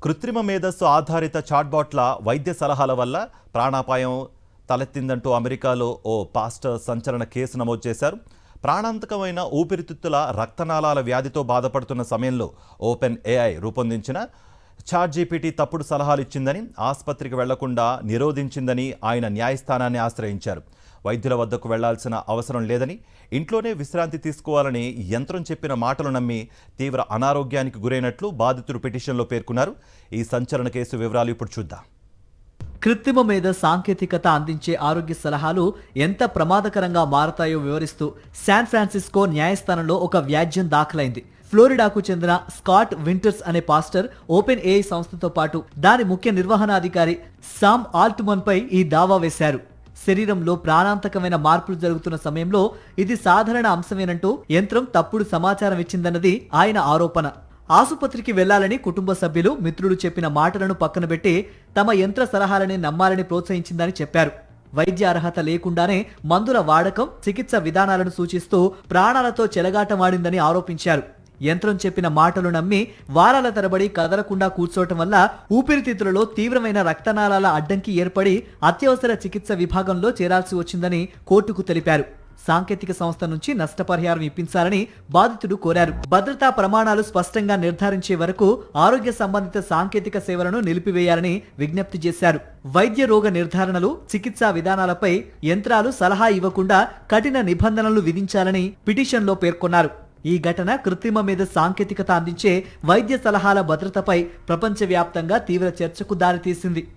కృత్రిమ మేధస్సు ఆధారిత చాట్బాట్ల వైద్య సలహాల వల్ల ప్రాణాపాయం తలెత్తిందంటూ అమెరికాలో ఓ పాస్టర్ సంచలన కేసు నమోదు చేశారు. ప్రాణాంతకమైన ఊపిరితిత్తుల రక్తనాళాల వ్యాధితో బాధపడుతున్న సమయంలో ఓపెన్ ఏఐ రూపొందించిన చాట్‌జీపీటీ తప్పుడు సలహాలు ఇచ్చిందని, ఆసుపత్రికి వెళ్లకుండా నిరోధించిందని ఆయన న్యాయస్థానాన్ని ఆశ్రయించారు. వైద్యుల వద్దకు వెళ్లాల్సిన అవసరం లేదని, ఇంట్లోనే విశ్రాంతి తీసుకోవాలని యంత్రం చెప్పిన మాటలు నమ్మి తీవ్ర అనారోగ్యానికి గురైనట్లు బాధితుడు పిటిషన్లో పేర్కొన్నారు. ఈ సంచలన కేసు వివరాలు ఇప్పుడు చూద్దాం. కృత్రిమ మీద సాంకేతికత అందించే ఆరోగ్య సలహాలు ఎంత ప్రమాదకరంగా మారతాయో వివరిస్తూ శాన్ ఫ్రాన్సిస్కో న్యాయస్థానంలో ఒక వ్యాజ్యం దాఖలైంది. ఫ్లోరిడాకు చెందిన స్కాట్ వింటర్స్ అనే పాస్టర్ ఓపెన్ ఏఐ సంస్థతో పాటు దాని ముఖ్య నిర్వహణాధికారి సామ్ ఆల్ట్మన్ పై ఈ దావా వేశారు. శరీరంలో ప్రాణాంతకమైన మార్పులు జరుగుతున్న సమయంలో ఇది సాధారణ అంశమేనంటూ యంత్రం తప్పుడు సమాచారం ఇచ్చిందన్నది ఆయన ఆరోపణ. ఆసుపత్రికి వెళ్లాలని కుటుంబ సభ్యులు, మిత్రులు చెప్పిన మాటలను పక్కన పెట్టి తమ యంత్ర సలహాలని నమ్మాలని ప్రోత్సహించిందని చెప్పారు. వైద్య అర్హత లేకుండానే మందుల వాడకం, చికిత్స విధానాలను సూచిస్తూ ప్రాణాలతో చెలగాటమాడిందని ఆరోపించారు. యంత్రం చెప్పిన మాటలు నమ్మి వారాల తరబడి కదలకుండా కూర్చోవటం వల్ల ఊపిరితిత్తులలో తీవ్రమైన రక్తనాళాల అడ్డంకి ఏర్పడి అత్యవసర చికిత్స విభాగంలో చేరాల్సి వచ్చిందని కోర్టుకు తెలిపారు. సాంకేతిక సంస్థ నుంచి నష్టపరిహారం ఇప్పించాలని బాధితుడు కోరారు. భద్రతా ప్రమాణాలు స్పష్టంగా నిర్ధారించే వరకు ఆరోగ్య సంబంధిత సాంకేతిక సేవలను నిలిపివేయాలని విజ్ఞప్తి చేశారు. వైద్య రోగ నిర్ధారణలు, చికిత్సా విధానాలపై యంత్రాలు సలహా ఇవ్వకుండా కఠిన నిబంధనలు విధించాలని పిటిషన్లో పేర్కొన్నారు. ఈ ఘటన కృత్రిమ మీద సాంకేతికత అందించే వైద్య సలహాల భద్రతపై ప్రపంచవ్యాప్తంగా తీవ్ర చర్చకు దారితీసింది.